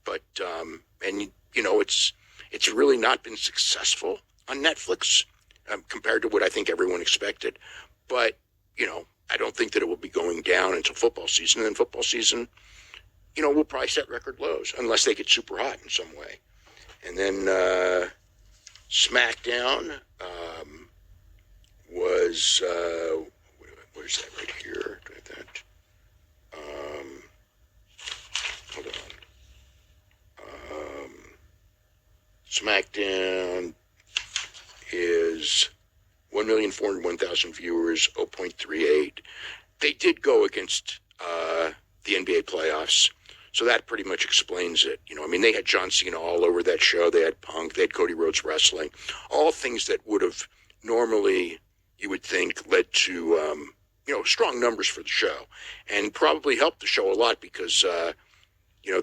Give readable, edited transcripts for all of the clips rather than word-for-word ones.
but and it's really not been successful on Netflix compared to what I think everyone expected. But I don't think that it will be going down until football season. And then football season, will probably set record lows unless they get super hot in some way. And then SmackDown was where's that right here? Do I have that? Hold on. SmackDown is 1,401,000 viewers, 0.38. They did go against the NBA playoffs, so that pretty much explains it. They had John Cena all over that show. They had Punk. They had Cody Rhodes wrestling. All things that would have normally, you would think, led to strong numbers for the show, and probably helped the show a lot because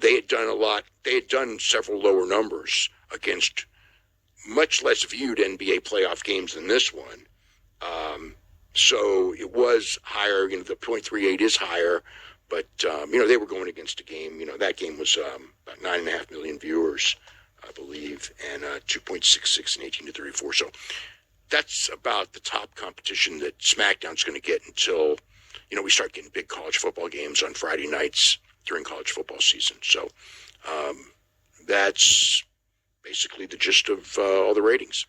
they had done a lot. They had done several lower numbers against much less viewed NBA playoff games than this one. So it was higher. The 0.38 is higher, but they were going against a game. That game was about 9.5 million viewers, I believe, and 2.66 in 18 to 34. So that's about the top competition that SmackDown's going to get until we start getting big college football games on Friday nights during college football season. So that's basically the gist of all the ratings.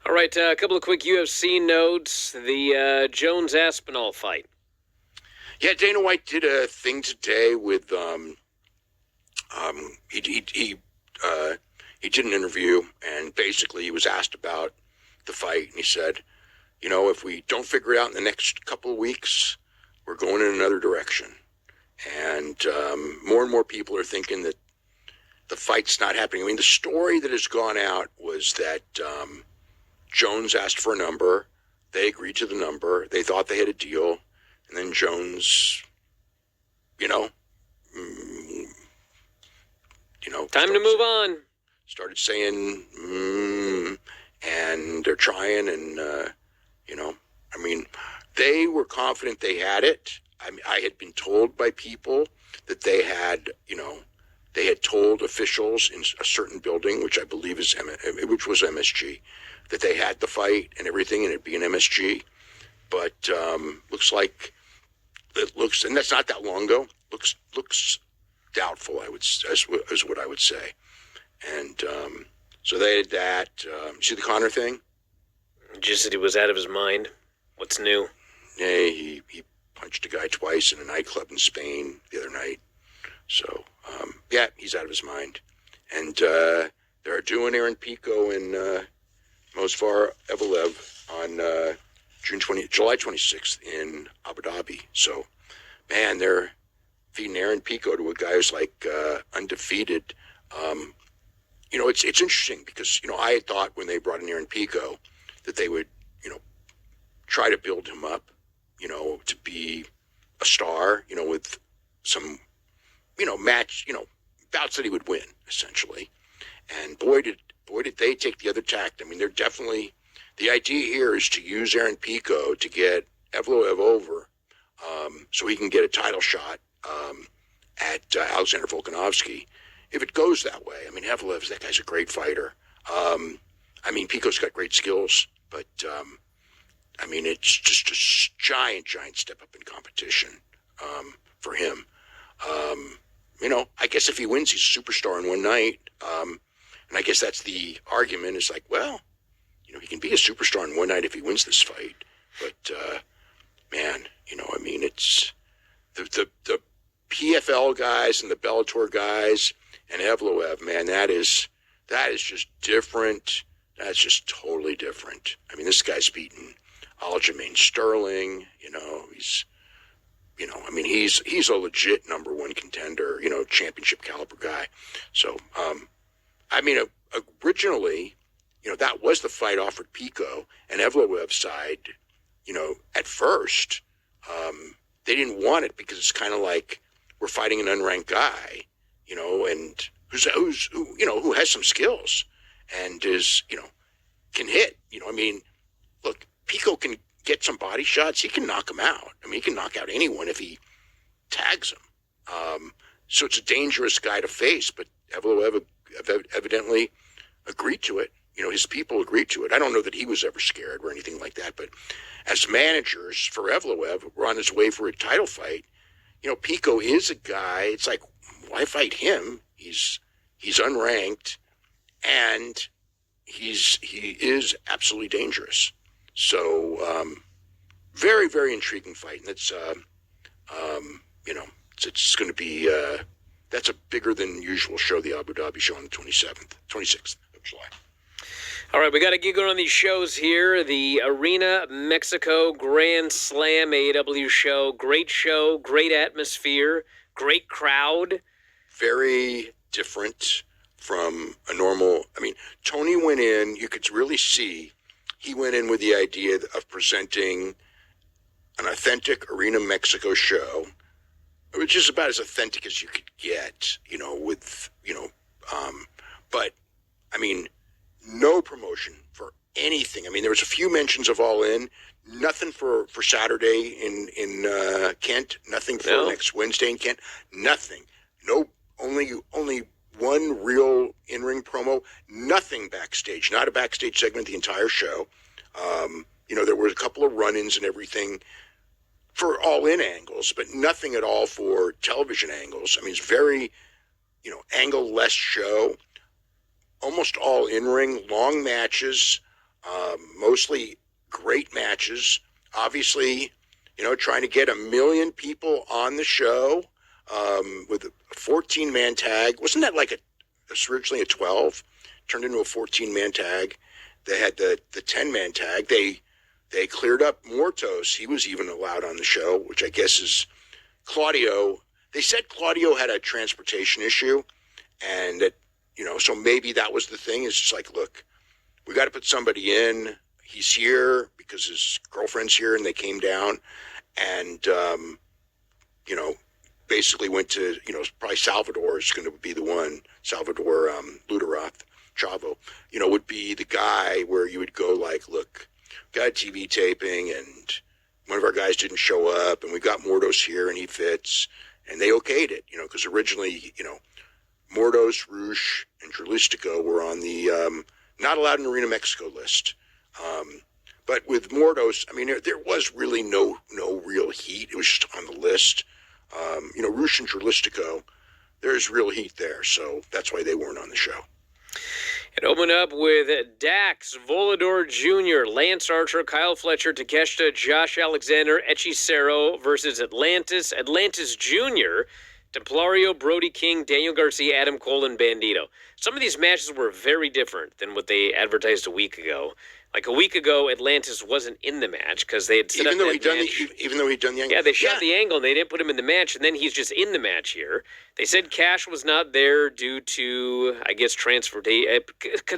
All right, a couple of quick UFC notes. The Jones-Aspinall fight. Yeah, Dana White did a thing today with he did an interview, and basically he was asked about the fight, and he said, if we don't figure it out in the next couple of weeks, we're going in another direction. And more people are thinking that the fight's not happening. The story that has gone out was that Jones asked for a number. They agreed to the number. They thought they had a deal. And then Jones, time to move on. Started saying, and they're trying, and, they were confident they had it. I had been told by people that they had told officials in a certain building, which I believe was MSG, that they had the fight and everything, and it'd be an MSG. But and that's not that long ago. Looks doubtful. Is what I would say. And so they did that. See the Conor thing? Just that he was out of his mind. What's new? Yeah, he punched a guy twice in a nightclub in Spain the other night. So, he's out of his mind. And they're doing Aaron Pico and Movsar Evloev on July 26th in Abu Dhabi. So, man, they're feeding Aaron Pico to a guy who's undefeated. It's interesting because, I had thought when they brought in Aaron Pico that they would, try to build him up, to be a star, with some, match, bouts that he would win, essentially. And boy did they take the other tact. They're definitely, the idea here is to use Aaron Pico to get Evloev over so he can get a title shot at Alexander Volkanovski. If it goes that way, Evloev, that guy's a great fighter. Pico's got great skills, but it's just a giant step up in competition for him. I guess if he wins, he's a superstar in one night. And I guess that's the argument is he can be a superstar in one night if he wins this fight. But, it's the PFL guys and the Bellator guys and Evloev, man, that is just different. That's just totally different. This guy's beaten Aljamain Sterling, he's a legit number one contender, championship caliber guy. So, originally, that was the fight offered Pico and Evloev's side, at first, they didn't want it because it's kind of like we're fighting an unranked guy, and who has some skills and is, can hit, look, Pico can get some body shots. He can knock him out. He can knock out anyone if he tags him. So it's a dangerous guy to face, but Evloev evidently agreed to it. His people agreed to it. I don't know that he was ever scared or anything like that, but as managers for Evloev, we're on his way for a title fight. Pico is a guy. It's like, why fight him? He's unranked, and he is absolutely dangerous. So very, very intriguing fight, and it's it's going to be that's a bigger than usual show, the Abu Dhabi show on the 26th of July. All right, we got to get going on these shows here. The Arena Mexico Grand Slam AEW show. Great atmosphere, great crowd. Very different from a normal. I mean, Tony went in, you could really see, he went in with the idea of presenting an authentic Arena Mexico show, which is about as authentic as you could get, but, I mean, no promotion for anything. I mean, there was a few mentions of All In, nothing for Saturday in Kent, nothing for next Wednesday in Kent, nothing. No, only one real in-ring promo, nothing backstage, not a backstage segment the entire show. There were a couple of run-ins and everything for All-In angles, but nothing at all for television angles. I mean, it's very, angle-less show. Almost all in-ring, long matches, mostly great matches. Obviously, trying to get 1 million people on the show with a 14-man tag. Wasn't that like originally a 12? Turned into a 14-man tag. They had the 10-man tag. They cleared up Mortos. He was even allowed on the show, which I guess is Claudio. They said Claudio had a transportation issue, and that, so maybe that was the thing. It's just like, look, we got to put somebody in. He's here because his girlfriend's here, and they came down, and basically went to, probably Salvador is going to be the one. Salvador Luderoth, Chavo, would be the guy where you would go like, look, got a TV taping, and one of our guys didn't show up, and we got Mortos here, and he fits, and they okayed it, because originally, Mortos, Rush, and Dralistico were on the not allowed in Arena Mexico list. But with Mortos, I mean, there was really no real heat. It was just on the list. Rush and Dralistico, there's real heat there, so that's why they weren't on the show. It opened up with Dax, Volador Jr., Lance Archer, Kyle Fletcher, Takeshita, Josh Alexander, Hechicero versus Atlantis Jr., Templario, Brody King, Daniel Garcia, Adam Cole, and Bandito. Some of these matches were very different than what they advertised a week ago. Like a week ago, Atlantis wasn't in the match because they had set even up though that match. Even though he'd done the angle. Yeah, they shot the angle and they didn't put him in the match, and then he's just in the match here. They said Cash was not there due to, I guess,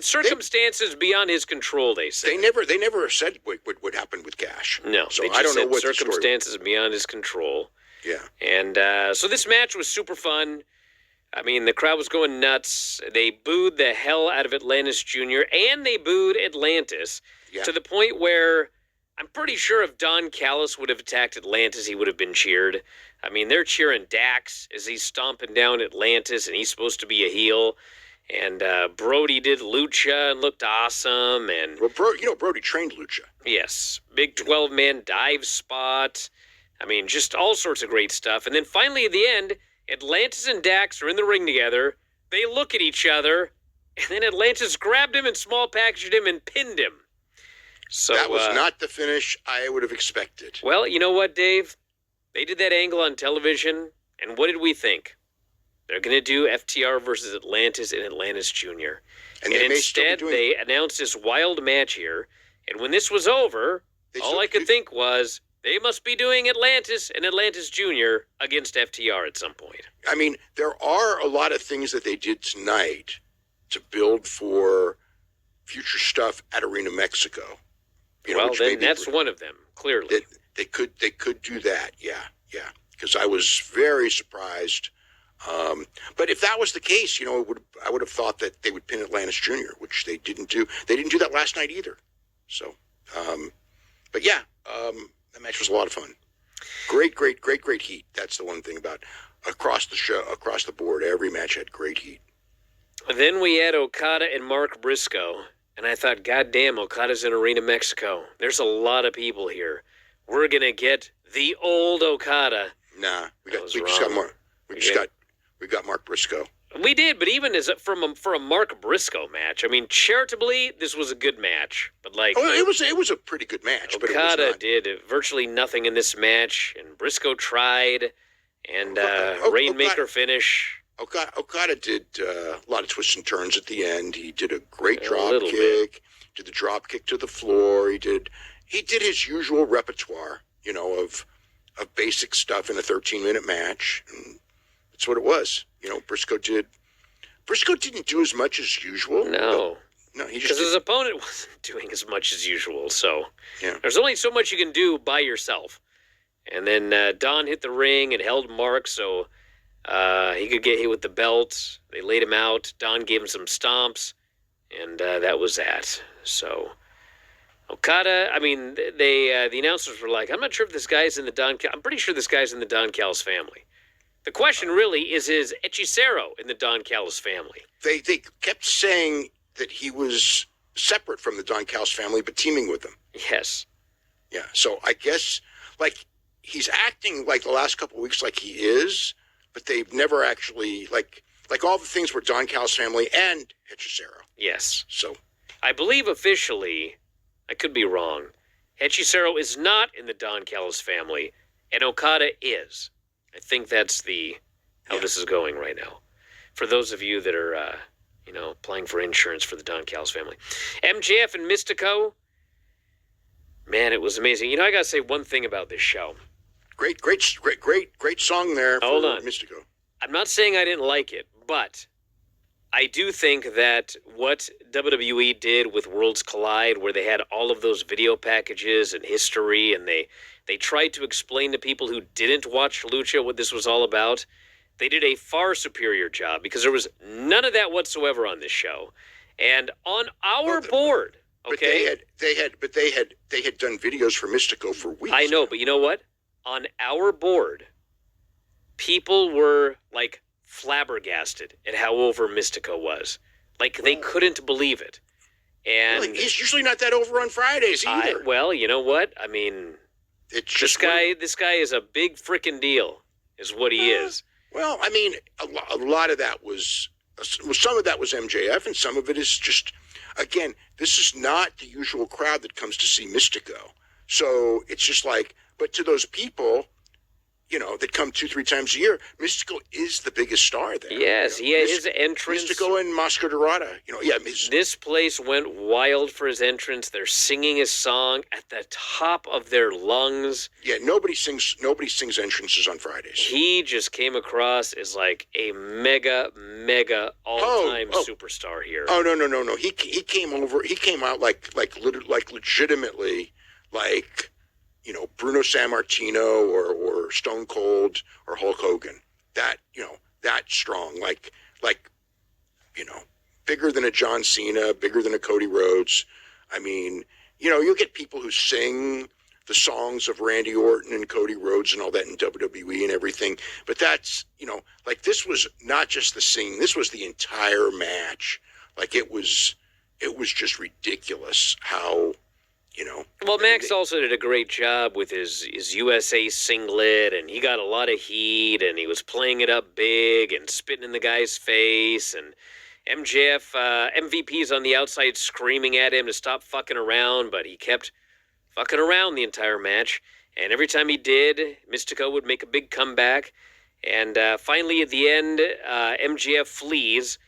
circumstances beyond his control. They said they never said what happened with Cash. No, so they just I don't know said what circumstances beyond his control. Yeah, and so this match was super fun. I mean, the crowd was going nuts. They booed the hell out of Atlantis Jr., and they booed Atlantis to the point where I'm pretty sure if Don Callis would have attacked Atlantis, he would have been cheered. I mean, they're cheering Dax as he's stomping down Atlantis, and he's supposed to be a heel. And Brody did Lucha and looked awesome. And Brody trained Lucha. Yes, big 12-man dive spot. I mean, just all sorts of great stuff. And then finally at the end, Atlantis and Dax are in the ring together. They look at each other, and then Atlantis grabbed him and small packaged him and pinned him. So that was not the finish I would have expected. Well, you know what, Dave? They did that angle on television, and what did we think? They're going to do FTR versus Atlantis and Atlantis Jr. And instead, they announced this wild match here. And when this was over, all I could think was, they must be doing Atlantis and Atlantis Jr. against FTR at some point. I mean, there are a lot of things that they did tonight to build for future stuff at Arena Mexico. Well, then that's one of them, clearly. They could do that, yeah. Because I was very surprised. But if that was the case, I would have thought that they would pin Atlantis Jr., which they didn't do. They didn't do that last night either. So, but yeah, that match was a lot of fun. Great heat. That's the one thing about across the show, across the board, every match had great heat. Then we had Okada and Mark Briscoe, and I thought, God damn, Okada's in Arena Mexico. There's a lot of people here. We're gonna get the old Okada. Nah, we got Mark Briscoe. We did, but even as for a Mark Briscoe match, I mean, charitably, this was a good match. But like, it was a pretty good match. Okada did virtually nothing in this match, and Briscoe tried, and Rainmaker finish. Okada did a lot of twists and turns at the end. He did a great drop kick. Did the drop kick to the floor. He did his usual repertoire, of basic stuff in a 13-minute match. And that's what it was. Briscoe didn't do as much as usual. No, he just because his opponent wasn't doing as much as usual. So yeah. There's only so much you can do by yourself. And then Don hit the ring and held Mark, so he could get hit with the belt. They laid him out. Don gave him some stomps, and that was that. So Okada, I mean, the announcers were like, I'm not sure if this guy's in the Don. I'm pretty sure this guy's in the Don Callis family. The question really is Hechicero in the Don Callis family? They kept saying that he was separate from the Don Callis family, but teaming with them. Yes. Yeah. So I guess he's acting like the last couple of weeks like he is, but they've never actually like all the things were Don Callis family and Hechicero. Yes. So I believe officially, I could be wrong, Hechicero is not in the Don Callis family, and Okada is. I think that's how this is going right now. For those of you that are, applying for insurance for the Don Callis family. MJF and Mystico, man, it was amazing. I got to say one thing about this show. Great song there for Mystico. I'm not saying I didn't like it, but I do think that what WWE did with Worlds Collide, where they had all of those video packages and history, and they tried to explain to people who didn't watch Lucha what this was all about, they did a far superior job because there was none of that whatsoever on this show. And on our board, okay, but they had done videos for Mystico for weeks. I know, but you know what? On our board, people were like flabbergasted at how over Mystico was. Like they couldn't believe it. And he's usually not that over on Fridays either. Well, you know what? I mean, this guy is a big freaking deal, is what he is. Well, I mean, a lot of that was some of that was MJF, and some of it is just, again, this is not the usual crowd that comes to see Mystico. So it's just like, but to those people, that come 2-3 times a year, Mystico is the biggest star there. Yes, he had his entrance. Mystico and Mosco Dorada. This place went wild for his entrance. They're singing his song at the top of their lungs. Yeah, nobody sings entrances on Fridays. He just came across as like a mega all-time superstar here. Oh no. He came over. He came out like legitimately like, Bruno Sammartino or Stone Cold or Hulk Hogan. That strong, like bigger than a John Cena, bigger than a Cody Rhodes. I mean, you'll get people who sing the songs of Randy Orton and Cody Rhodes and all that in WWE and everything. But that's, this was not just the singing. This was the entire match. Like it was just ridiculous how, Well, Max also did a great job with his USA singlet, and he got a lot of heat, and he was playing it up big and spitting in the guy's face, and MJF, MVP's on the outside screaming at him to stop fucking around, but he kept fucking around the entire match, and every time he did, Mystico would make a big comeback, and finally at the end, MJF flees,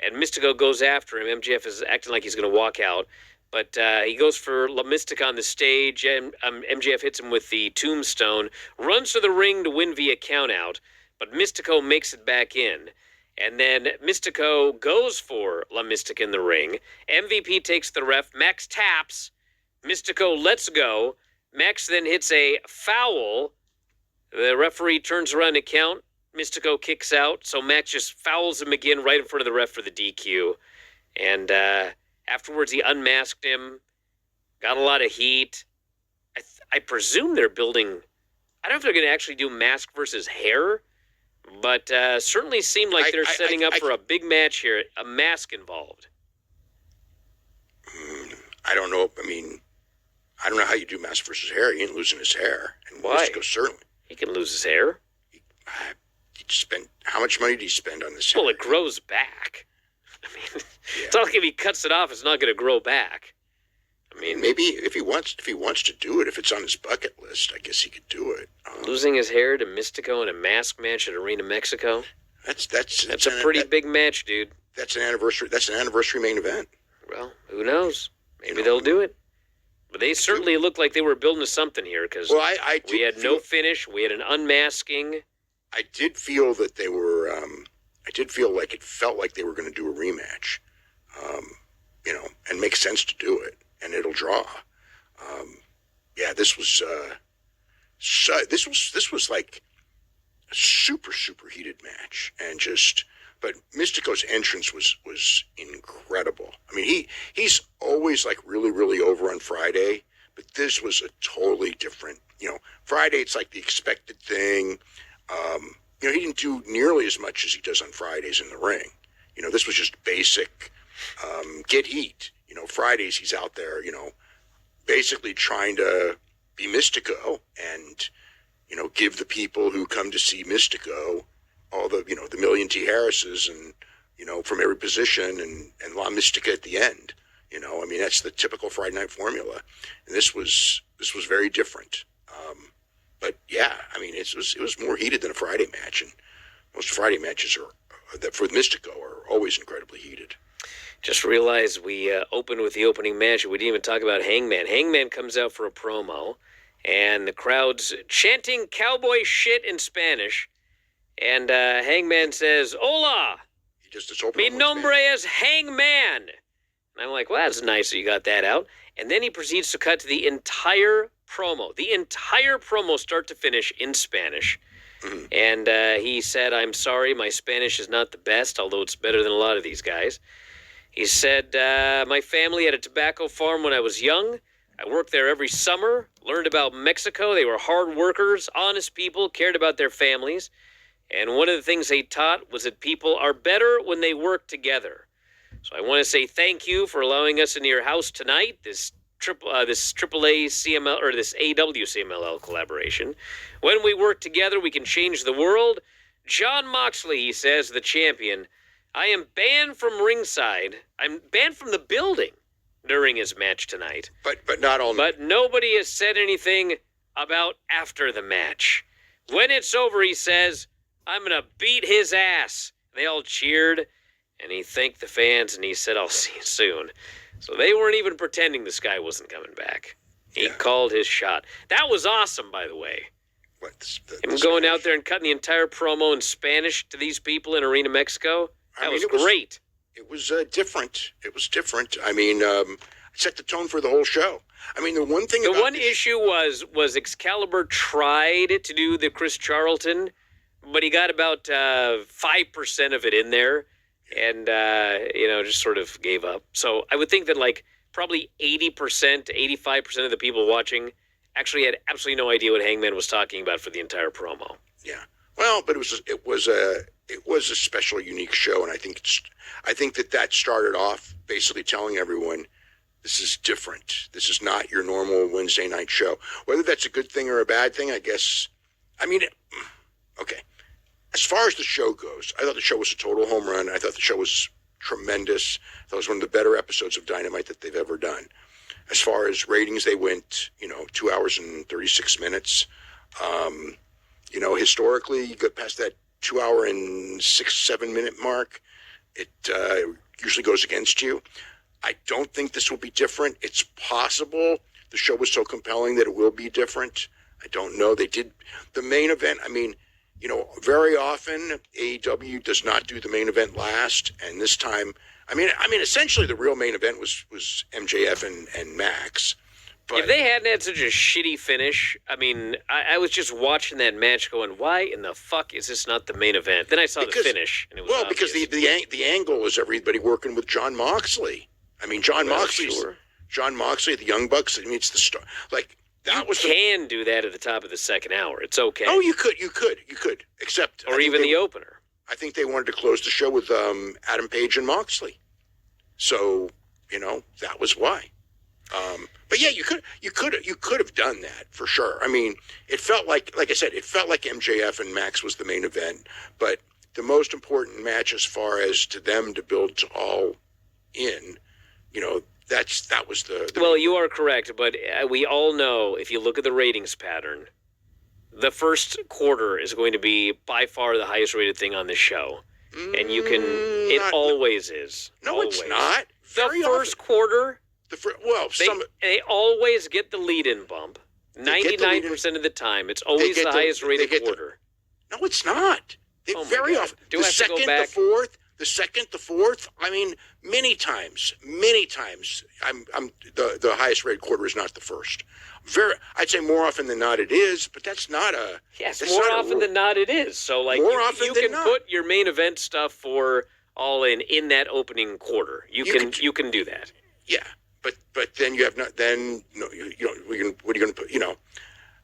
and Mystico goes after him. MJF is acting like he's going to walk out. But he goes for La Mystica on the stage, and MJF hits him with the tombstone, runs to the ring to win via countout, but Mystico makes it back in. And then Mystico goes for La Mystica in the ring. MVP takes the ref. Max taps. Mystico lets go. Max then hits a foul. The referee turns around to count. Mystico kicks out, so Max just fouls him again right in front of the ref for the DQ. And afterwards, he unmasked him, got a lot of heat. I presume they're building... I don't know if they're going to actually do mask versus hair, But certainly seemed like they're setting up for a big match here. A mask involved. I don't know. I mean, I don't know how you do mask versus hair. He ain't losing his hair. And Why? Mystico certainly. He can lose his hair. He spent how much money did he spend on this? Well, hair? it grows back. I mean, Yeah. it's not like if he cuts it off, it's not going to grow back. I mean, Maybe if he wants to do it, if it's on his bucket list, I guess he could do it. losing his hair to Mystico in a mask match at Arena Mexico. That's a pretty big match, dude. That's an anniversary. That's an anniversary main event. Well, who knows? Maybe they'll do it. But they certainly looked like they were building to something here because we had no finish. We had an unmasking. I did feel that they were. I did feel like it felt like they were going to do a rematch, and make sense to do it, and it'll draw. This was. This was like a super heated match, and just. But Mystico's entrance was incredible. I mean, he's always like really over on Friday, but this was a totally different. Friday it's like the expected thing. He didn't do nearly as much as he does on Fridays in the ring. This was just basic get heat. Fridays he's out there, basically trying to be Mystico and, give the people who come to see Mystico all the, the million T. Harrises and, from every position and La Mystica at the end. That's the typical Friday night formula. And this was very different. But yeah, it was more heated than a Friday match, and most Friday matches that for Mystico are always incredibly heated. Just realized we opened with the opening match. We didn't even talk about Hangman. Hangman comes out for a promo, and the crowd's chanting cowboy shit in Spanish. And Hangman says, "Hola, mi nombre es Hangman." And I'm like, well, that's nice that you got that out. And then he proceeds to cut to the entire promo, start to finish, in Spanish. Mm-hmm. And he said, "I'm sorry, my Spanish is not the best, although it's better than a lot of these guys." He said, "My family had a tobacco farm when I was young. I worked there every summer, learned about Mexico. They were hard workers, honest people, cared about their families. And one of the things they taught was that people are better when they work together. So I want to say thank you for allowing us into your house tonight, this AAA CML or this AW CMLL collaboration. When we work together, we can change the world. Jon Moxley," he says, "the champion. I am banned from ringside. I'm banned from the building during his match tonight. But not all. But nobody has said anything about after the match. When it's over," he says, "I'm going to beat his ass." They all cheered, and he thanked the fans, and he said, "I'll see you soon." So they weren't even pretending this guy wasn't coming back. He called his shot. That was awesome, by the way. Him going out there and cutting the entire promo in Spanish to these people in Arena Mexico. That was great. It was different. It was different. It set the tone for the whole show. The one thing. The one issue was Excalibur tried to do the Chris Charlton, but he got about 5% of it in there, and just sort of gave up. So I would think that probably 80% to 85% of the people watching actually had absolutely no idea what Hangman was talking about for the entire promo. Yeah. Well, but it was a special, unique show, and I think that started off basically telling everyone this is different. This is not your normal Wednesday night show. Whether that's a good thing or a bad thing, I guess. Okay. As far as the show goes, I thought the show was a total home run. I thought the show was tremendous. I thought it was one of the better episodes of Dynamite that they've ever done. As far as ratings, they went 2 hours and 36 minutes. Historically, you get past that 2 hour and 6-7 minute mark, it usually goes against you. I don't think this will be different. It's possible the show was so compelling that it will be different. I don't know. They did the main event. Very often AEW does not do the main event last, and this time, essentially the real main event was MJF and Max. But if they hadn't had such a shitty finish, I was just watching that match going, why in the fuck is this not the main event? Then I saw the finish, and it was obvious. Because the angle is everybody working with Jon Moxley. John Moxley, the Young Bucks. It's the star. That was can do that at the top of the second hour. It's okay. Oh, you could. Except, or even the opener. I think they wanted to close the show with Adam Page and Moxley, so that was why. But yeah, you could have done that for sure. I mean, it felt like I said, it felt like MJF and Max was the main event, but the most important match as far as to them to build to All In, that was the Well, you are correct, but we all know if you look at the ratings pattern, the first quarter is going to be by far the highest rated thing on this show. And you can, it always is. No, always. It's not. The first quarter, they always get the lead-in bump. 99% of the time, it's always the highest rated quarter. No, it's not. They very often. The second, the fourth. I mean, many times. I'm the highest rated quarter is not the first. I'd say more often than not it is, but that's not a. Yes, more often than not it is. So like you can put your main event stuff for All In that opening quarter. You can do that. Yeah, but then you have not. Then what are you going to put?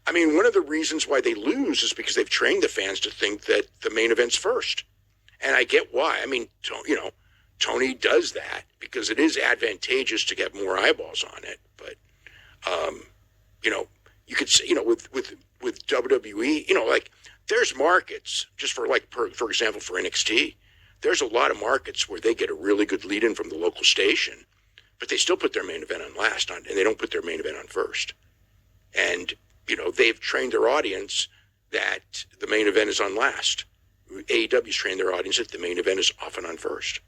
I mean, one of the reasons why they lose is because they've trained the fans to think that the main event's first. And I get why. I mean, Tony does that because it is advantageous to get more eyeballs on it. But, you could say, with WWE, like there's markets just for for example, for NXT, there's a lot of markets where they get a really good lead in from the local station, but they still put their main event on last and they don't put their main event on first. And, they've trained their audience that the main event is on last. AEW's trained their audience that the main event is often on first.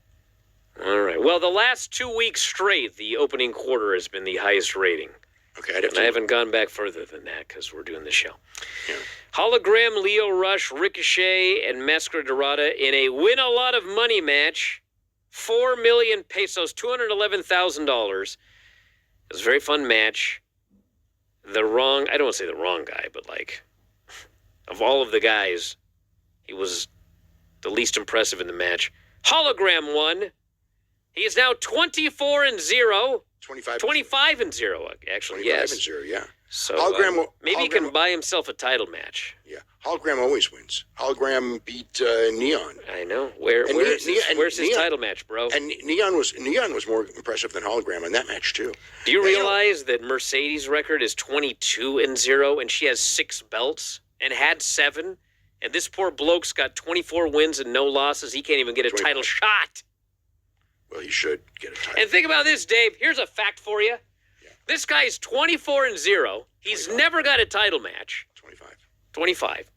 All right. Well, the last 2 weeks straight, the opening quarter has been the highest rating. Okay. I haven't gone back further than that because we're doing the show. Yeah. Hologram, Lio Rush, Ricochet, and Mascara Dorada in a win a lot of money match. 4 million pesos, $211,000. It was a very fun match. I don't want to say the wrong guy, but of all of the guys, he was the least impressive in the match. Hologram won. He is now 24-0. 25-0, actually, yes. 25-0, yeah. So maybe he can buy himself a title match. Yeah. Hologram always wins. Hologram beat Neon. I know. Where's his title match, bro? And Neon was more impressive than Hologram in that match too. Do you realize that Mercedes' record is 22-0 and she has 6 belts and had 7? And this poor bloke's got 24 wins and no losses. He can't even get a title shot. Well, he should get a title. And think about this, Dave. Here's a fact for you. Yeah. This guy's 24-0. He's 25. Never got a title match. 25.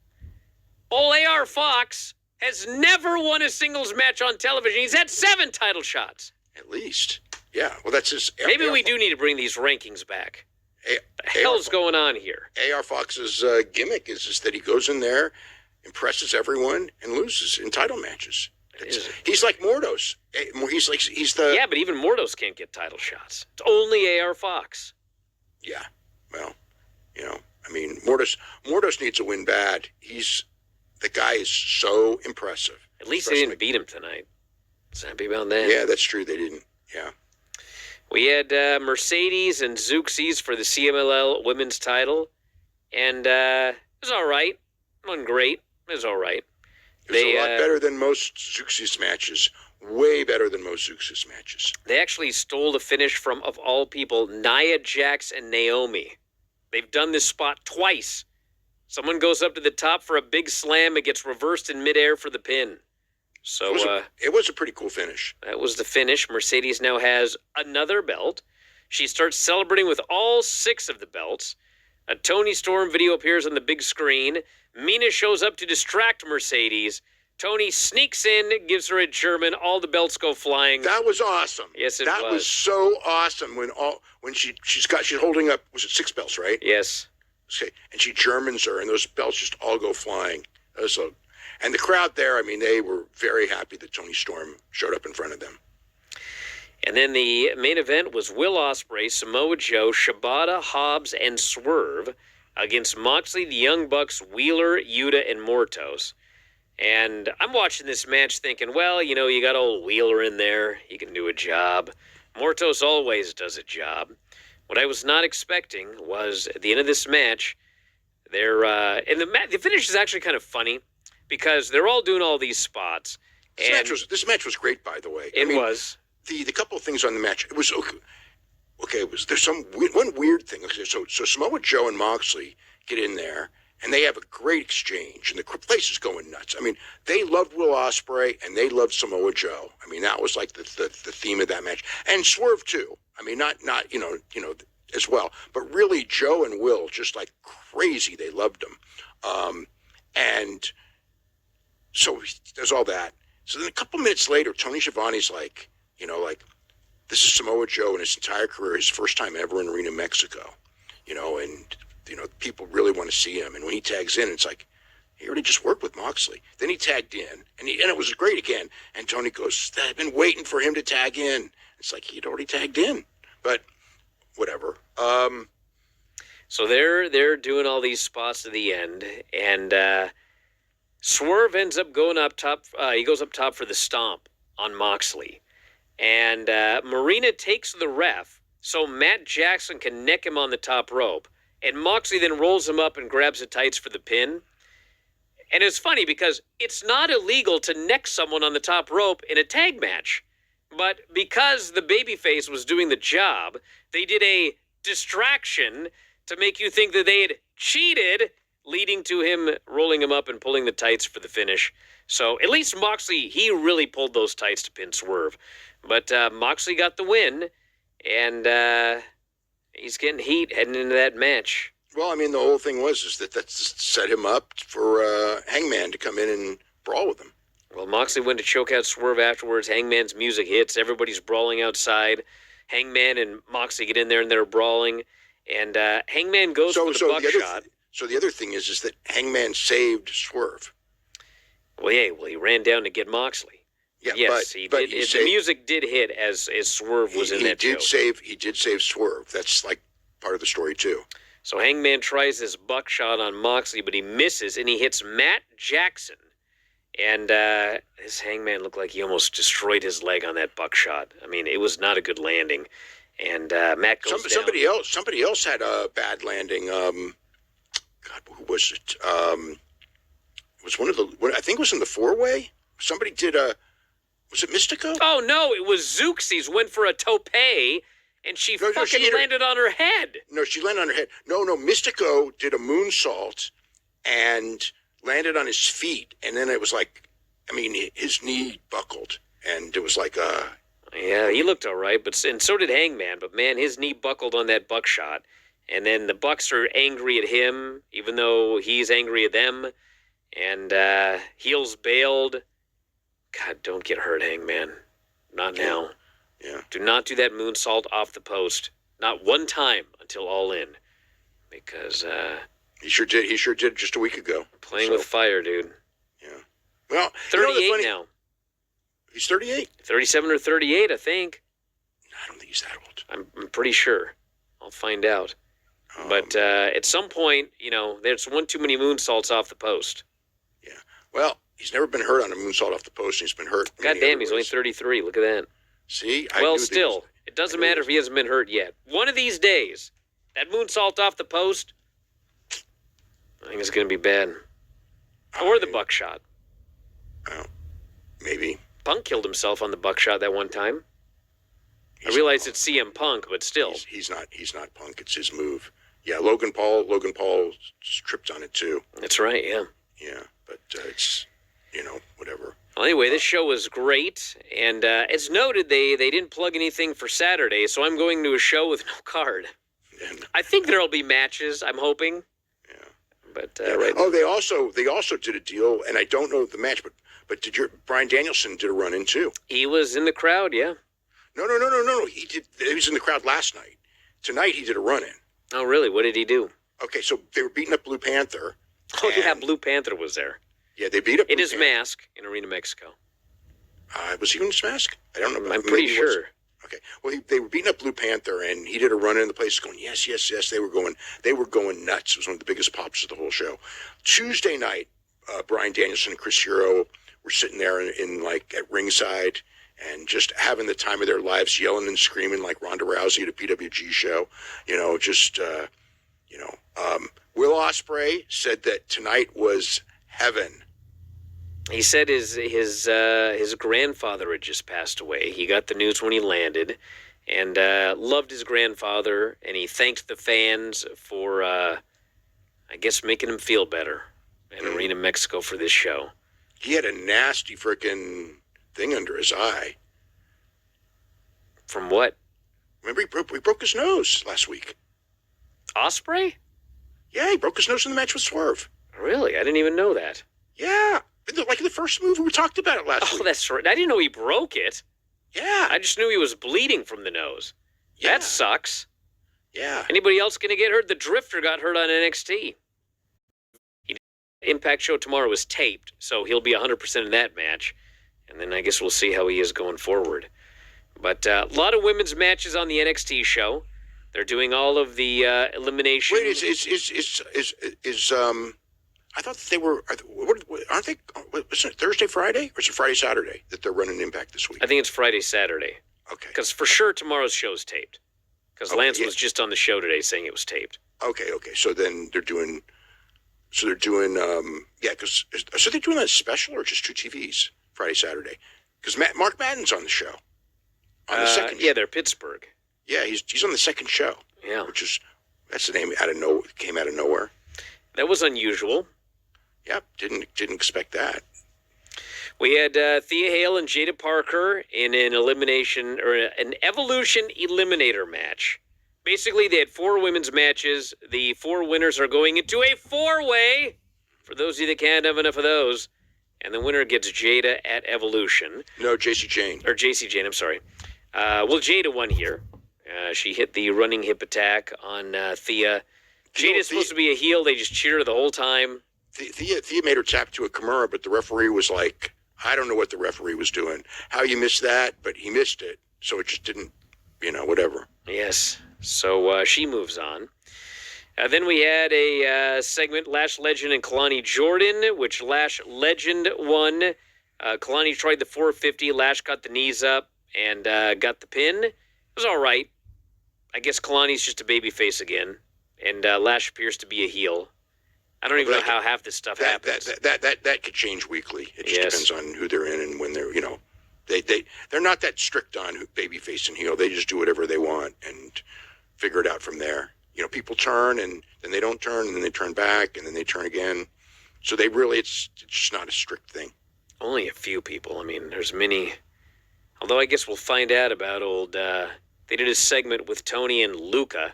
Old AR Fox has never won a singles match on television. He's had 7 title shots. At least. Yeah. Well, that's his. Maybe we do need to bring these rankings back. The hell's going on here? AR Fox's gimmick is just that he goes in there, impresses everyone, and loses in title matches. He's like Mordos. He's the. Yeah, but even Mordos can't get title shots. It's only AR Fox. Yeah. Well, I mean, Mordos needs a win bad. The guy is so impressive. At least they didn't beat him tonight. So happy about that. Yeah, that's true. They didn't. Yeah. We had Mercedes and Zeuxis for the CMLL women's title. And it was all right. It wasn't great. It was all right. It was a lot better than most Zeuxis matches. Way better than most Zeuxis matches. They actually stole the finish from, of all people, Nia Jax and Naomi. They've done this spot twice. Someone goes up to the top for a big slam. It gets reversed in midair for the pin. So it was a pretty cool finish. That was the finish. Mercedes now has another belt. She starts celebrating with all 6 of the belts. A Toni Storm video appears on the big screen. Mina shows up to distract Mercedes. Tony sneaks in, gives her a German. All the belts go flying. That was awesome. Yes, it was. That was so awesome when she's holding up, was it 6 belts, right? Yes. Okay, and she Germans her, and those belts just all go flying. And the crowd there, I mean, they were very happy that Toni Storm showed up in front of them. And then the main event was Will Ospreay, Samoa Joe, Shibata, Hobbs, and Swerve against Moxley, the Young Bucks, Wheeler, Yuta, and Mortos. And I'm watching this match thinking, well, you got old Wheeler in there. He can do a job. Mortos always does a job. What I was not expecting was at the end of this match, and the finish is actually kind of funny because they're all doing all these spots. This match was great, by the way. It was. The couple of things on the match. It was okay. There's one weird thing. Okay, so Samoa Joe and Moxley get in there, and they have a great exchange, and the place is going nuts. I mean, they loved Will Ospreay, and they loved Samoa Joe. I mean, that was like the theme of that match, and Swerve too. I mean, not as well, but really Joe and Will just like crazy. They loved him, and so there's all that. So then a couple minutes later, Tony Schiavone's like, this is Samoa Joe in his entire career, his first time ever in Arena Mexico, and people really want to see him. And when he tags in, it's like, he already just worked with Moxley. Then he tagged in, and it was great again. And Tony goes, I've been waiting for him to tag in. It's like he'd already tagged in, but whatever. So they're doing all these spots to the end, and Swerve ends up going up top. He goes up top for the stomp on Moxley. And Marina takes the ref so Matt Jackson can neck him on the top rope. And Moxley then rolls him up and grabs the tights for the pin. And it's funny because it's not illegal to neck someone on the top rope in a tag match. But because the babyface was doing the job, they did a distraction to make you think that they had cheated, leading to him rolling him up and pulling the tights for the finish. So at least Moxley, he really pulled those tights to pin Swerve. But Moxley got the win, and he's getting heat heading into that match. Well, I mean, the whole thing was that set him up for Hangman to come in and brawl with him. Well, Moxley went to choke out Swerve afterwards. Hangman's music hits. Everybody's brawling outside. Hangman and Moxley get in there, and they're brawling. And Hangman goes for the buckshot. So the other thing is that Hangman saved Swerve. Well, he ran down to get Moxley. Yeah, yes, he did. The music did hit as Swerve was in that choke. He did save Swerve. That's like part of the story too. So Hangman tries this buckshot on Moxley, but he misses, and he hits Matt Jackson. And this Hangman looked like he almost destroyed his leg on that buckshot. I mean, it was not a good landing. And Matt goes down. Somebody else had a bad landing. God, who was it? It was I think it was in the four-way. Somebody did was it Mystico? Oh, no, it was Zeuxis went for a tope, and she landed on her head. No, she landed on her head. No, Mystico did a moonsault and landed on his feet, and then it was like, I mean, his knee buckled, and it was like Yeah, he looked all right, and so did Hangman, but man, his knee buckled on that buckshot, and then the Bucks are angry at him, even though he's angry at them, and heels bailed. God, don't get hurt, Hangman. Not now. Yeah. Do not do that moonsault off the post. Not one time until All In. Because he sure did just a week ago. Playing with fire, dude. Yeah. Well, 38 now. He's 38? 37 or 38, I think. I don't think he's that old. I'm pretty sure. I'll find out. But at some point, there's one too many moonsaults off the post. Yeah. Well, he's never been hurt on a moonsault off the post, and he's been hurt. God damn, he's only 33. Look at that. See? It doesn't matter if he hasn't been hurt yet. One of these days, that moonsault off the post, I think it's going to be bad. Or the buckshot. Well, maybe. Punk killed himself on the buckshot that one time. I realize it's CM Punk, but still. He's not Punk. It's his move. Yeah, Logan Paul tripped on it too. That's right, yeah. Yeah, but it's, whatever. Well, anyway, this show was great, and as noted, they didn't plug anything for Saturday, so I'm going to a show with no card. I think there'll be matches, I'm hoping. Yeah. But right. Oh, they also did a deal, and I don't know the match, but Bryan Danielson did a run-in too. He was in the crowd, yeah. No. He was in the crowd last night. Tonight he did a run-in. Oh, really? What did he do? Okay, so they were beating up Blue Panther. Oh, yeah, Blue Panther was there. Yeah, they beat up in his mask in Arena Mexico. Was he in his mask? I don't know. I'm pretty sure. Okay. Well, they were beating up Blue Panther, and he did a run in. The place going, yes. They were going nuts. It was one of the biggest pops of the whole show. Tuesday night, Bryan Danielson and Chris Hero were sitting there in at ringside, and just having the time of their lives, yelling and screaming like Ronda Rousey at a PWG show. Will Ospreay said that tonight was heaven. He said his grandfather had just passed away. He got the news when he landed, and loved his grandfather, and he thanked the fans for, I guess, making him feel better in Arena Mexico for this show. He had a nasty freaking thing under his eye. From what? Remember, he broke his nose last week. Ospreay? Yeah, he broke his nose in the match with Swerve. Really? I didn't even know that. Yeah, like in the first movie, we talked about it last week. Oh, that's right. I didn't know he broke it. Yeah. I just knew he was bleeding from the nose. Yeah. That sucks. Yeah. Anybody else going to get hurt? The Drifter got hurt on NXT. Impact show tomorrow is taped, so he'll be 100% in that match. And then I guess we'll see how he is going forward. But a lot of women's matches on the NXT show. They're doing all of the elimination. Wait, I thought they were, aren't they, is it Thursday, Friday? Or is it Friday, Saturday that they're running Impact this week? I think it's Friday, Saturday. Okay. Because for sure tomorrow's show's taped. Because Lance was just on the show today saying it was taped. Okay. So then they're doing, so they're doing that special or just two TVs, Friday, Saturday? Because Mark Madden's on the show. On the second show. Yeah, they're Pittsburgh. Yeah, he's on the second show. Yeah. That's the name came out of nowhere. That was unusual. Yep, didn't expect that. We had Thea Hale and Jada Parker in an elimination or an Evolution Eliminator match. Basically, they had 4 women's matches. The 4 winners are going into a 4-way. For those of you that can't have enough of those. And the winner gets Jada at Evolution. No, JC Jane. Or JC Jane, I'm sorry. Jada won here. She hit the running hip attack on Thea. Jada's supposed to be a heel. They just cheered her the whole time. Thea made her tap to a Kimura, but the referee was like, I don't know what the referee was doing. How you missed that, but he missed it. So it just didn't, whatever. Yes. So she moves on. Then we had a segment, Lash Legend and Kalani Jordan, which Lash Legend won. Kalani tried the 450. Lash got the knees up and got the pin. It was all right. I guess Kalani's just a babyface again. And Lash appears to be a heel. I don't even know how half this stuff happens. That could change weekly. It just depends on who they're in and when they're, they're not that strict on babyface and heel. They just do whatever they want and figure it out from there. People turn and then they don't turn and then they turn back and then they turn again. So it's just not a strict thing. Only a few people. I mean, there's many. Although I guess we'll find out about they did a segment with Tony and Luca.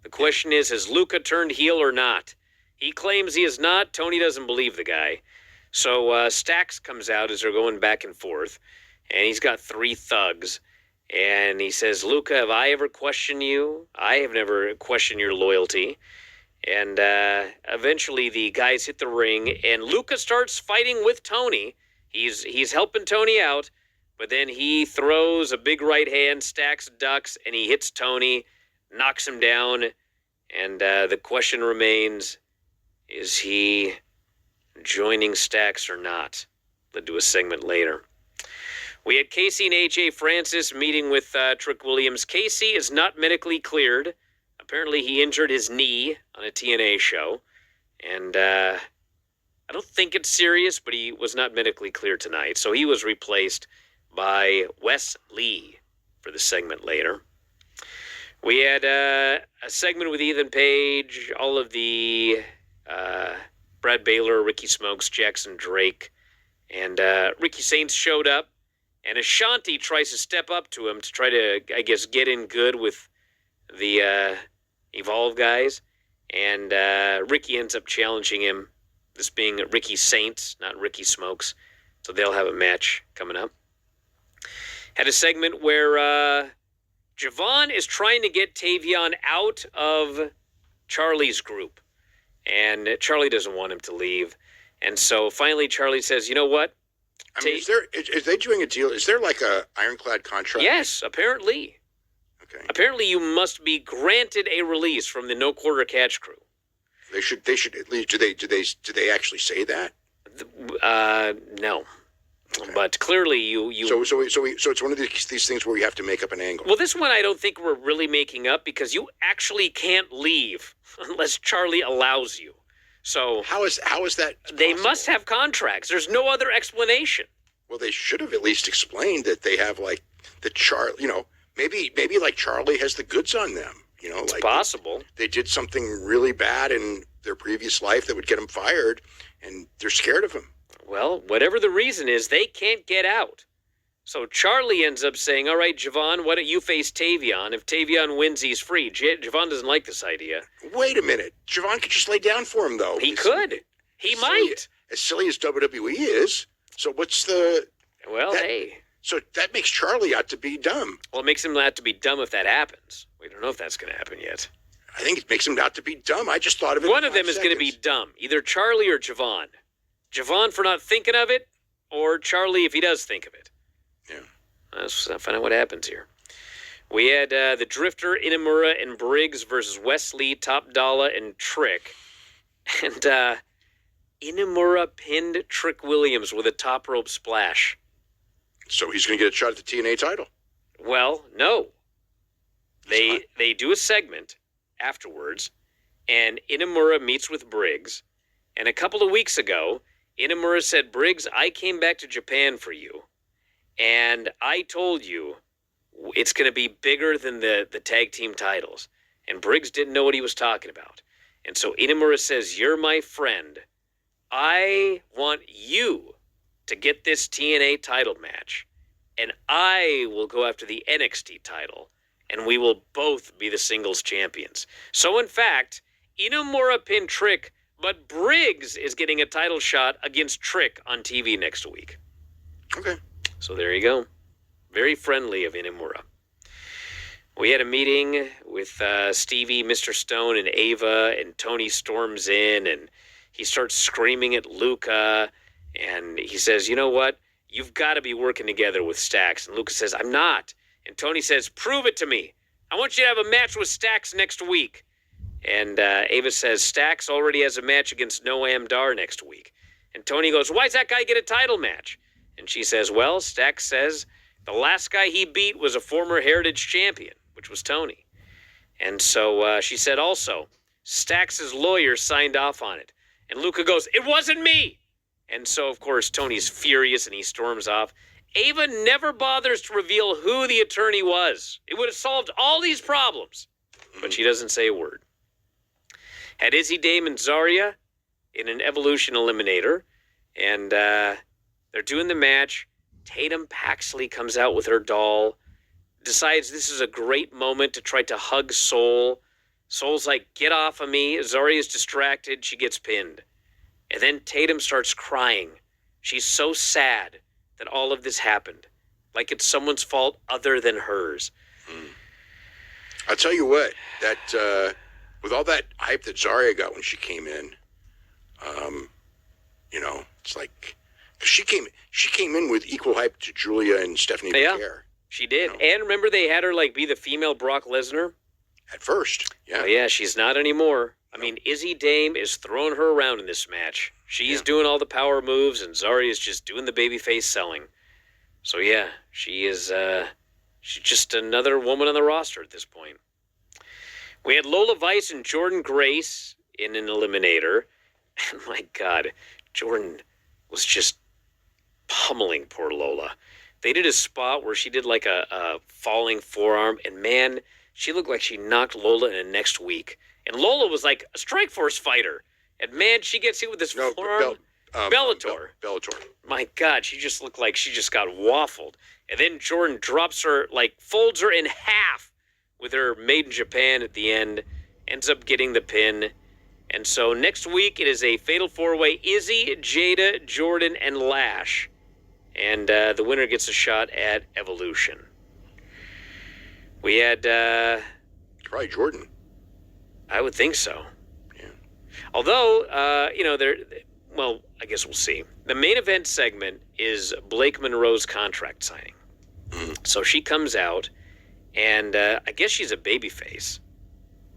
The question is, has Luca turned heel or not? He claims he is not. Tony doesn't believe the guy. So Stax comes out as they're going back and forth, and he's got 3 thugs. And he says, Luca, have I ever questioned you? I have never questioned your loyalty. And eventually the guys hit the ring, and Luca starts fighting with Tony. He's helping Tony out, but then he throws a big right hand, Stax ducks, and he hits Tony, knocks him down. And the question remains, is he joining Stax or not? We'll do a segment later. We had Casey and AJ Francis meeting with Trick Williams. Casey is not medically cleared. Apparently he injured his knee on a TNA show. And I don't think it's serious, but he was not medically cleared tonight. So he was replaced by Wes Lee for the segment later. We had a segment with Ethan Page, all of the Brad Baylor, Ricky Smokes, Jackson Drake, and Ricky Saints showed up. And Ashanti tries to step up to him to try to, I guess, get in good with the Evolve guys. And Ricky ends up challenging him, this being Ricky Saints, not Ricky Smokes. So they'll have a match coming up. Had a segment where Javon is trying to get Tavion out of Charlie's group. And Charlie doesn't want him to leave. And so finally Charlie says, you know what? I mean, is they doing a deal? Is there like a ironclad contract? Yes, apparently. Okay. Apparently, you must be granted a release from the No Quarter Catch crew. They should at least. Do they actually say that? No. But clearly, you. So it's one of these things where you have to make up an angle. Well, this one I don't think we're really making up because you actually can't leave unless Charlie allows you. So how is that? They possible? must have contracts. There's no other explanation. Well, they should have at least explained that they have like the Charlie. Maybe like Charlie has the goods on them. It's like possible. They did something really bad in their previous life that would get them fired, and they're scared of him. Well, whatever the reason is, they can't get out. So Charlie ends up saying, all right, Javon, why don't you face Tavion? If Tavion wins, he's free. Javon doesn't like this idea. Wait a minute. Javon could just lay down for him, though. He could. He might. As silly as WWE is. So what's the... Well, hey. So that makes Charlie out to be dumb. Well, it makes him out to be dumb if that happens. We don't know if that's going to happen yet. I think it makes him out to be dumb. I just thought of it. One of them is going to be dumb. Either Charlie or Javon. Javon for not thinking of it, or Charlie if he does think of it. Yeah. Let's find out what happens here. We had the Drifter, Inamura, and Briggs versus Wesley, Top Dollar, and Trick. And Inamura pinned Trick Williams with a top rope splash. So he's going to get a shot at the TNA title? Well, no. They do a segment afterwards, and Inamura meets with Briggs. And a couple of weeks ago, Inamura said, Briggs, I came back to Japan for you, and I told you it's going to be bigger than the tag team titles. And Briggs didn't know what he was talking about. And so Inamura says, you're my friend. I want you to get this TNA title match, and I will go after the NXT title, and we will both be the singles champions. So, in fact, Inamura pinned Trick, but Briggs is getting a title shot against Trick on TV next week. Okay. So there you go. Very friendly of Inamura. We had a meeting with Stevie, Mr. Stone, and Ava, and Tony storms in, and he starts screaming at Luca, and he says, you know what? You've got to be working together with Stax. And Luca says, I'm not. And Tony says, prove it to me. I want you to have a match with Stax next week. And Ava says, Stax already has a match against Noam Dar next week. And Tony goes, why does that guy get a title match? And she says, well, Stax says the last guy he beat was a former Heritage champion, which was Tony. And so she said also, Stax's lawyer signed off on it. And Luca goes, it wasn't me. And so, of course, Tony's furious and he storms off. Ava never bothers to reveal who the attorney was. It would have solved all these problems. But she doesn't say a word. Had Izzy Dame and Zarya in an Evolution Eliminator. And they're doing the match. Tatum Paxley comes out with her doll. Decides this is a great moment to try to hug Soul. Soul's like, get off of me. Zarya's distracted. She gets pinned. And then Tatum starts crying. She's so sad that all of this happened. Like it's someone's fault other than hers. I'll tell you what, that with all that hype that Zarya got when she came in, it's like she came in with equal hype to Julia and Stephanie Becker. She did. And remember they had her like be the female Brock Lesnar? At first, yeah. Oh, yeah, she's not anymore. I mean, Izzy Dame is throwing her around in this match. She's doing all the power moves, and Zarya is just doing the babyface selling. So, yeah, she is she's just another woman on the roster at this point. We had Lola Vice and Jordan Grace in an eliminator. And, my God, Jordan was just pummeling poor Lola. They did a spot where she did like a falling forearm, and, man, she looked like she knocked Lola in the next week. And Lola was like a Strikeforce fighter. And, man, she gets hit with this forearm. Bellator. Bellator. My God, she just looked like she just got waffled. And then Jordan drops her, like folds her in half with her Made in Japan at the end. Ends up getting the pin. And so next week it is a fatal four-way. Izzy, Jada, Jordan, and Lash. And the winner gets a shot at Evolution. We had... Probably Jordan. I would think so. Yeah. Although, well, I guess we'll see. The main event segment is Blake Monroe's contract signing. So she comes out, and I guess she's a babyface.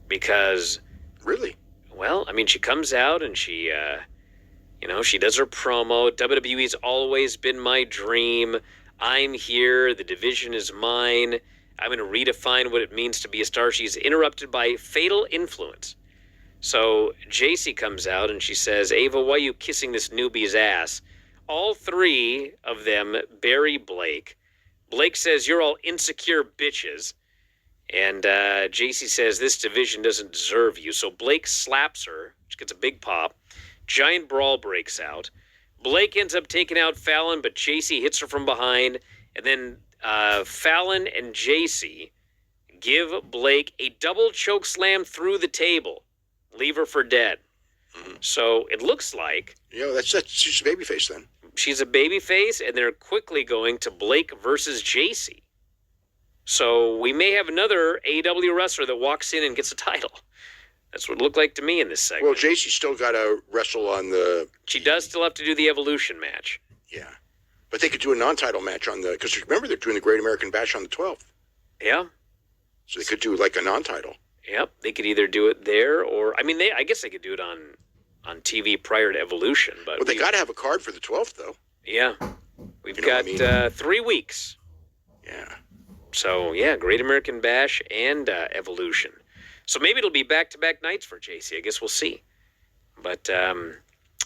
Because... Really? Well, I mean, she comes out and she, You know, she does her promo. WWE's always been my dream. I'm here. The division is mine. I'm going to redefine what it means to be a star. She's interrupted by fatal influence. So JC comes out and she says, Ava, why are you kissing this newbie's ass? All three of them bury Blake. Blake says, you're all insecure bitches. And JC says, this division doesn't deserve you. So Blake slaps her. She gets a big pop. Giant brawl breaks out. Blake ends up taking out Fallon, but JC hits her from behind. And then Fallon and JC give Blake a double choke slam through the table. Leave her for dead. Mm-hmm. So it looks like... she's a babyface then. She's a babyface, and they're quickly going to Blake versus JC. So we may have another AEW wrestler that walks in and gets a title. That's what it looked like to me in this segment. Well, JC still got to wrestle on the... She does still have to do the Evolution match. Yeah. But they could do a non-title match on the... Because remember, they're doing the Great American Bash on the 12th. Yeah. So they could do like a non-title. Yep. They could either do it there or... I mean, I guess they could do it on TV prior to Evolution. But they got to have a card for the 12th, though. Yeah. We've got 3 weeks. Yeah. So, yeah, Great American Bash and Evolution. So maybe it'll be back-to-back nights for JC. I guess we'll see. But,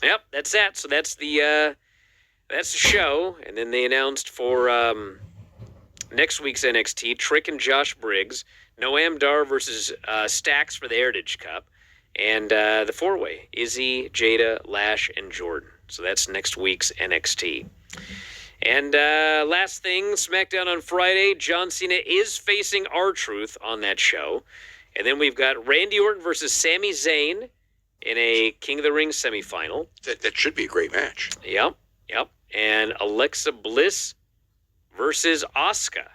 yep, that's that. So that's the show. And then they announced for next week's NXT, Trick and Josh Briggs, Noam Dar versus Stax for the Heritage Cup, and the four-way, Izzy, Jada, Lash, and Jordan. So that's next week's NXT. And last thing, SmackDown on Friday, John Cena is facing R-Truth on that show. And then we've got Randy Orton versus Sami Zayn in a King of the Ring semifinal. That should be a great match. Yep. And Alexa Bliss versus Asuka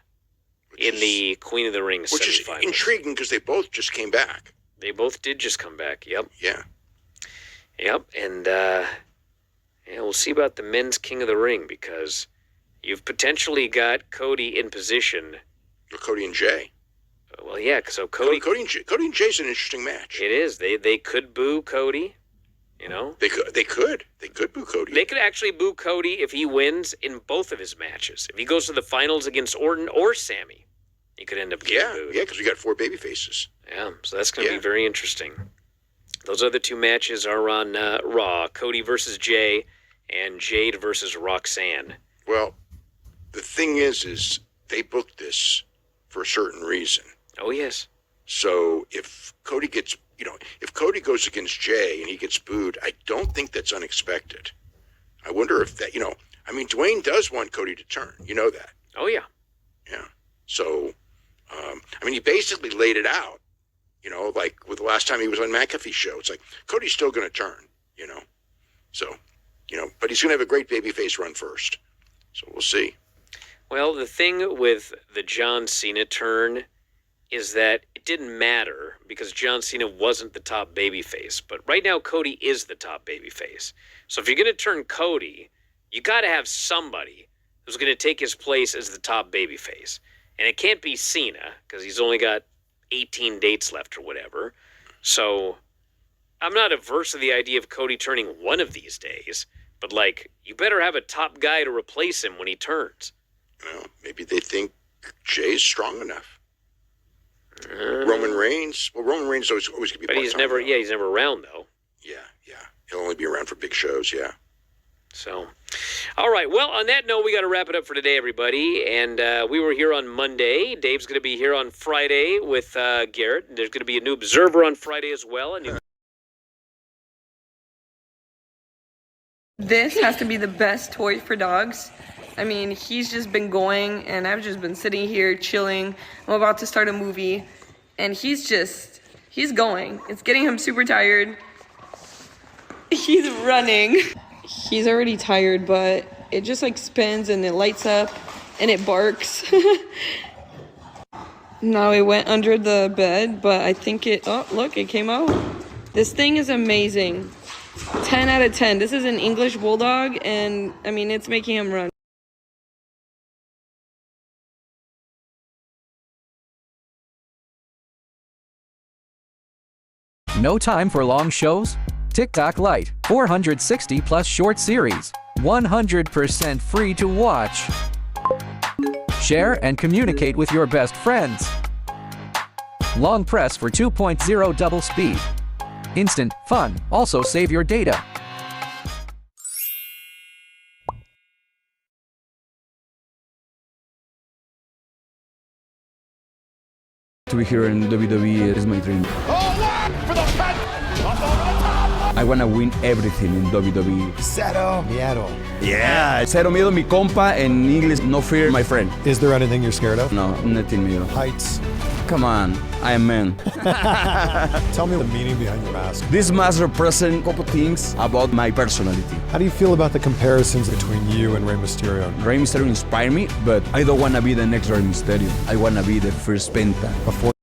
in the Queen of the Ring semifinal. Which is intriguing because they both just came back. They both did just come back, yep. Yeah. Yep, and we'll see about the men's King of the Ring because you've potentially got Cody in position. Or Cody and Jay. Well, yeah, so Cody and Jay's an interesting match. It is. They could boo Cody, you know. They could boo Cody. They could actually boo Cody if he wins in both of his matches. If he goes to the finals against Orton or Sammy, he could end up getting booed. Yeah, because we got 4 baby faces. Yeah, so that's going to be very interesting. Those other 2 matches are on Raw: Cody versus Jay, and Jade versus Roxanne. Well, the thing is they booked this for a certain reason. Oh, yes. So if Cody gets, if Cody goes against Jay and he gets booed, I don't think that's unexpected. I wonder if that, Dwayne does want Cody to turn. You know that. Oh, yeah. Yeah. So, he basically laid it out, like with the last time he was on McAfee's show. It's like, Cody's still going to turn, So, but he's going to have a great babyface run first. So we'll see. Well, the thing with the John Cena turn is that it didn't matter because John Cena wasn't the top babyface. But right now, Cody is the top babyface. So if you're going to turn Cody, you got to have somebody who's going to take his place as the top babyface. And it can't be Cena because he's only got 18 dates left or whatever. So I'm not averse to the idea of Cody turning one of these days. But, you better have a top guy to replace him when he turns. Well, maybe they think Jay's strong enough. Roman Reigns. Well, Roman Reigns is always going to be. But he's never around though. Yeah. He'll only be around for big shows. Yeah. So, all right. Well, on that note, we got to wrap it up for today, everybody. And we were here on Monday. Dave's going to be here on Friday with Garrett. There's going to be a new Observer on Friday as well. This has to be the best toy for dogs. He's just been going, and I've just been sitting here chilling. I'm about to start a movie, and he's going. It's getting him super tired. He's running. He's already tired, but it just spins and it lights up and it barks. Now it went under the bed, but I think it came out. This thing is amazing. 10 out of 10. This is an English bulldog, and it's making him run. No time for long shows? TikTok Lite, 460 plus short series, 100% free to watch. Share and communicate with your best friends. Long press for 2.0 double speed. Instant, fun, also save your data. To be here in WWE is my dream. I wanna win everything in WWE. Cero miedo. Yeah, cero miedo mi compa, in English, no fear my friend. Is there anything you're scared of? No, nothing miedo. Heights. Come on, I am man. Tell me the meaning behind your mask. This mask represents a couple things about my personality. How do you feel about the comparisons between you and Rey Mysterio? Rey Mysterio inspired me, but I don't wanna be the next Rey Mysterio. I wanna be the first Penta. Before